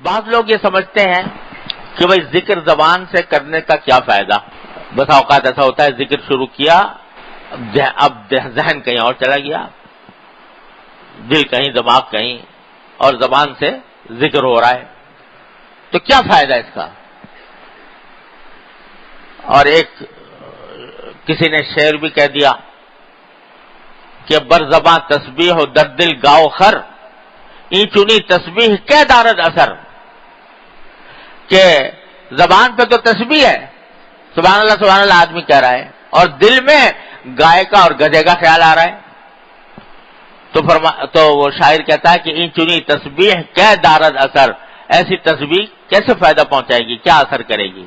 بعض لوگ یہ سمجھتے ہیں کہ بھئی ذکر زبان سے کرنے کا کیا فائدہ. بس اوقات ایسا ہوتا ہے ذکر شروع کیا، اب ذہن کہیں اور چلا گیا، دل کہیں، دماغ کہیں، اور زبان سے ذکر ہو رہا ہے، تو کیا فائدہ اس کا. اور ایک کسی نے شعر بھی کہہ دیا کہ بر زباں تسبیح و در دل گاؤ خر، این چنی تسبیح کیا دارد اثر. کہ زبان پہ تو تسبیح ہے، سبحان اللہ آدمی کہہ رہا ہے، اور دل میں گائے کا اور گدھے کا خیال آ رہا ہے. تو وہ شاعر کہتا ہے کہ این چنی تسبیح کیا دارد اثر، ایسی تسبیح کیسے فائدہ پہنچائے گی، کیا اثر کرے گی.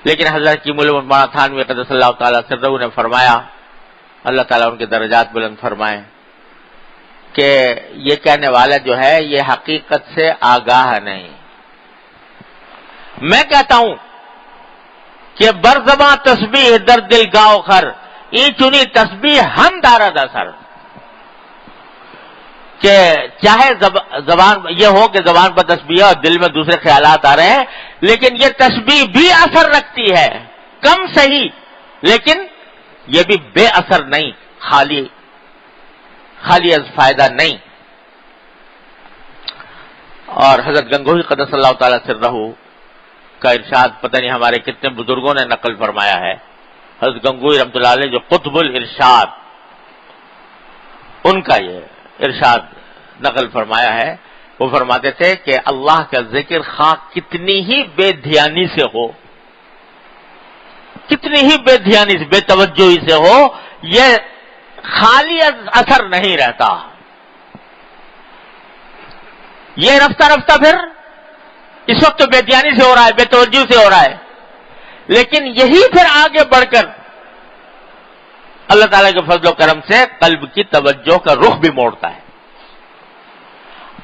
لیکن حضرت کی مولانا تھانوی قدس اللہ تعالیٰ سرہ نے فرمایا، اللہ تعالیٰ ان کے درجات بلند فرمائے، کہ یہ کہنے والا جو ہے یہ حقیقت سے آگاہ نہیں. میں کہتا ہوں کہ برزباں تسبیح در دل گاؤ خر، این چنی تسبیح ہم دارد اثر. کہ چاہے زبان یہ ہو کہ زبان پر تسبیح اور دل میں دوسرے خیالات آ رہے ہیں، لیکن یہ تسبیح بھی اثر رکھتی ہے، کم صحیح، لیکن یہ بھی بے اثر نہیں، خالی از فائدہ نہیں. اور حضرت گنگوہی قدس اللہ تعالیٰ سرہ کا ارشاد پتہ نہیں ہمارے کتنے بزرگوں نے نقل فرمایا ہے. حضرت گنگوہی رحمۃ اللہ علیہ جو قطب الارشاد، ان کا یہ ارشاد نقل فرمایا ہے. وہ فرماتے تھے کہ اللہ کا ذکر خواہ کتنی ہی بے دھیانی سے ہو، کتنی ہی بے دھیانی سے، بے توجہی سے ہو، یہ خالی اثر نہیں رہتا. یہ رفتہ رفتہ پھر اس وقت تو بے دھیانی سے ہو رہا ہے، بے توجہی سے ہو رہا ہے، لیکن یہی پھر آگے بڑھ کر اللہ تعالیٰ کے فضل و کرم سے قلب کی توجہ کا رخ بھی موڑتا ہے.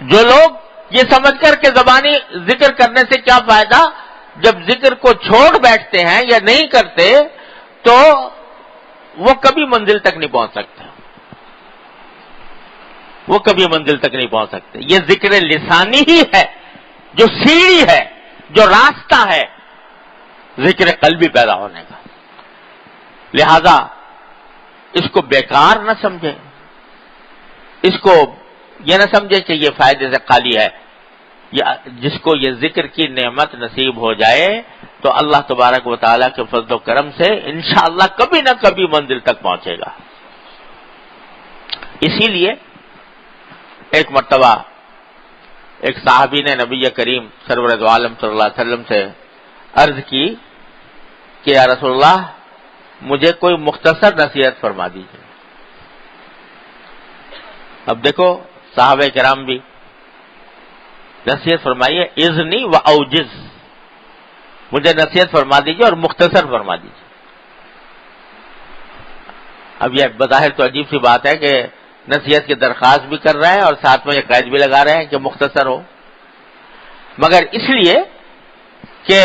جو لوگ یہ سمجھ کر کہ زبانی ذکر کرنے سے کیا فائدہ، جب ذکر کو چھوڑ بیٹھتے ہیں یا نہیں کرتے تو وہ کبھی منزل تک نہیں پہنچ سکتے، وہ کبھی منزل تک نہیں پہنچ سکتے. یہ ذکر لسانی ہی ہے جو سیڑھی ہے، جو راستہ ہے ذکر قلبی پیدا ہونے کا. لہذا اس کو بیکار نہ سمجھے، اس کو یہ نہ سمجھے کہ یہ فائدے سے خالی ہے. جس کو یہ ذکر کی نعمت نصیب ہو جائے تو اللہ تبارک و تعالیٰ کے فضل و کرم سے انشاءاللہ کبھی نہ کبھی منزل تک پہنچے گا. اسی لیے ایک مرتبہ ایک صحابی نے نبی کریم سرور دو عالم صلی اللہ علیہ وسلم سے عرض کی کہ یا رسول اللہ مجھے کوئی مختصر نصیحت فرما دیجیے. اب دیکھو صحابہ کرام بھی نصیحت فرمائیے، اذنی و اوجز، مجھے نصیحت فرما دیجیے اور مختصر فرما دیجیے. اب یہ بظاہر تو عجیب سی بات ہے کہ نصیحت کی درخواست بھی کر رہے ہیں اور ساتھ میں یہ قید بھی لگا رہے ہیں کہ مختصر ہو، مگر اس لیے کہ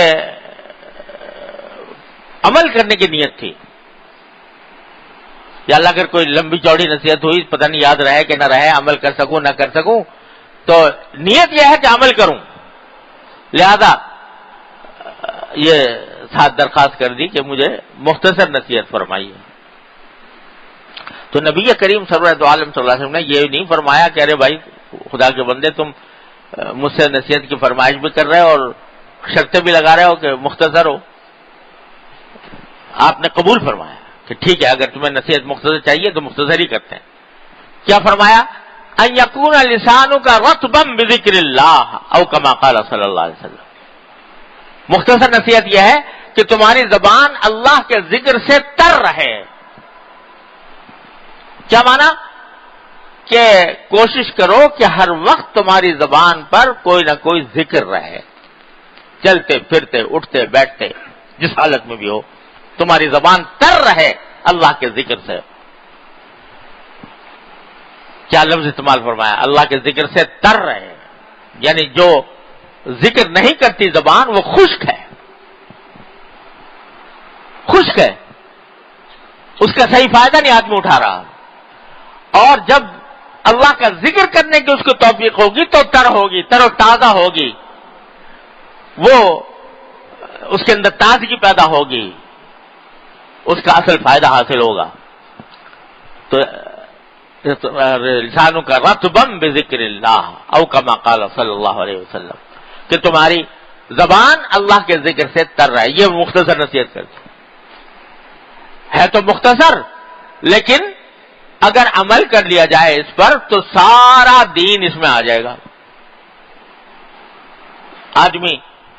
عمل کرنے کی نیت تھی. یا اللہ اگر کوئی لمبی چوڑی نصیحت ہوئی پتہ نہیں یاد رہے کہ نہ رہے، عمل کر سکوں نہ کر سکوں، تو نیت یہ ہے کہ عمل کروں. لہذا یہ ساتھ درخواست کر دی کہ مجھے مختصر نصیحت فرمائیے. تو نبی کریم سرور دو عالم صلی اللہ علیہ وسلم نے یہ نہیں فرمایا کہ ارے بھائی خدا کے بندے تم مجھ سے نصیحت کی فرمائش بھی کر رہے ہو اور شرطیں بھی لگا رہے ہو کہ مختصر ہو. آپ نے قبول فرمایا کہ ٹھیک ہے اگر تمہیں نصیحت مختصر چاہیے تو مختصر ہی کرتے ہیں. کیا فرمایا؟ ان یکون لسانک رطبا بذکر اللہ او کما قال صلی اللہ علیہ وسلم. مختصر نصیحت یہ ہے کہ تمہاری زبان اللہ کے ذکر سے تر رہے. کیا مانا؟ کہ کوشش کرو کہ ہر وقت تمہاری زبان پر کوئی نہ کوئی ذکر رہے، چلتے پھرتے اٹھتے بیٹھتے جس حالت میں بھی ہو تمہاری زبان تر رہے اللہ کے ذکر سے. کیا لفظ استعمال فرمایا؟ اللہ کے ذکر سے تر رہے، یعنی جو ذکر نہیں کرتی زبان وہ خشک ہے، خشک ہے، اس کا صحیح فائدہ نہیں آدمی اٹھا رہا. اور جب اللہ کا ذکر کرنے کی اس کو توفیق ہوگی تو تر و تازہ ہوگی، وہ اس کے اندر تازگی پیدا ہوگی، اس کا اصل فائدہ حاصل ہوگا۔ تو لسانوں کا رطبم بذکر اللہ او کما قال صلی اللہ علیہ وسلم، کہ تمہاری زبان اللہ کے ذکر سے تر رہے۔ یہ مختصر نصیحت کرتی ہے، تو مختصر، لیکن اگر عمل کر لیا جائے اس پر تو سارا دین اس میں آ جائے گا۔ آدمی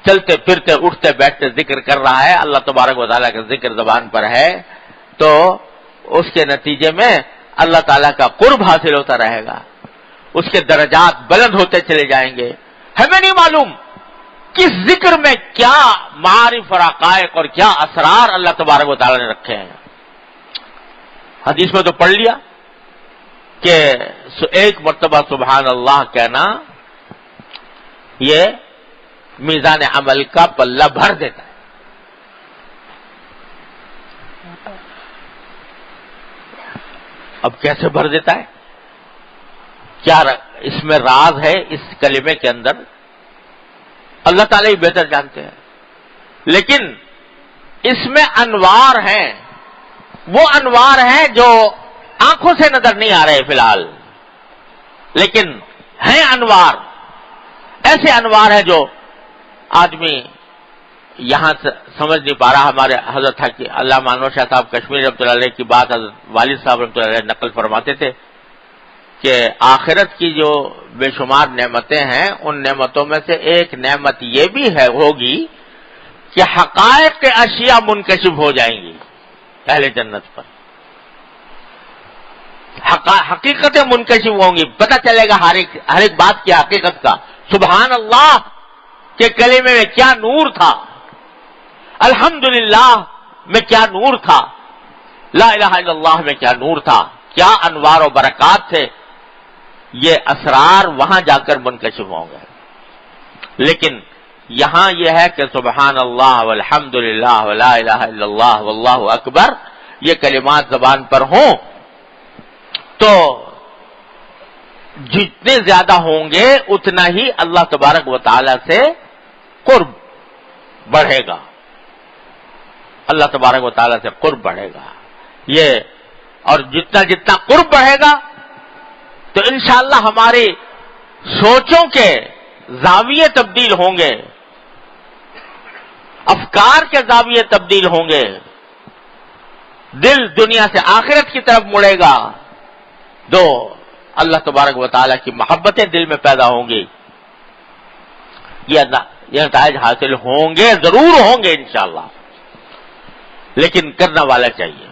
چلتے پھرتے اٹھتے بیٹھتے ذکر کر رہا ہے، اللہ تبارک و تعالیٰ کا ذکر زبان پر ہے، تو اس کے نتیجے میں اللہ تعالیٰ کا قرب حاصل ہوتا رہے گا، اس کے درجات بلند ہوتے چلے جائیں گے۔ ہمیں نہیں معلوم کس ذکر میں کیا معارف اور حقائق اور کیا اسرار اللہ تبارک و تعالیٰ نے رکھے ہیں۔ حدیث میں تو پڑھ لیا کہ ایک مرتبہ سبحان اللہ کہنا یہ میزان عمل کا پلہ بھر دیتا ہے۔ اب کیسے بھر دیتا ہے؟ کیا اس میں راز ہے اس کلمے کے اندر؟ اللہ تعالیٰ ہی بہتر جانتے ہیں، لیکن اس میں انوار ہیں، وہ انوار ہیں جو آنکھوں سے نظر نہیں آ رہے فی الحال، لیکن ہیں انوار، ایسے انوار ہیں جو آدمی یہاں سے سمجھ نہیں پا رہا۔ ہمارے حضرت علامہ انور شاہ صاحب کشمیری رحمۃ اللہ علیہ کی بات حضرت والد صاحب رحمۃ اللہ علیہ نقل فرماتے تھے کہ آخرت کی جو بے شمار نعمتیں ہیں، ان نعمتوں میں سے ایک نعمت یہ بھی ہے ہوگی کہ حقائق کے اشیاء منکشف ہو جائیں گی اہل جنت پر، حقیقتیں منکشف ہوں گی، پتہ چلے گا ہر ایک بات کی حقیقت کا۔ سبحان اللہ کے کلمے میں کیا نور تھا، الحمدللہ میں کیا نور تھا، لا الہ الا اللہ میں کیا نور تھا، کیا انوار و برکات تھے، یہ اسرار وہاں جا کر منکشف ہوں گے۔ لیکن یہاں یہ ہے کہ سبحان اللہ والحمدللہ ولا الہ الا اللہ واللہ اکبر یہ کلمات زبان پر ہوں تو جتنے زیادہ ہوں گے اتنا ہی اللہ تبارک و تعالی سے قرب بڑھے گا، اللہ تبارک و تعالی سے قرب بڑھے گا یہ، اور جتنا قرب بڑھے گا تو انشاءاللہ ہماری سوچوں کے زاویے تبدیل ہوں گے، افکار کے زاویے تبدیل ہوں گے، دل دنیا سے آخرت کی طرف مڑے گا، دو اللہ تبارک و تعالیٰ کی محبتیں دل میں پیدا ہوں گی، یہ نتائج حاصل ہوں گے، ضرور ہوں گے انشاءاللہ، لیکن کرنا والا چاہیے۔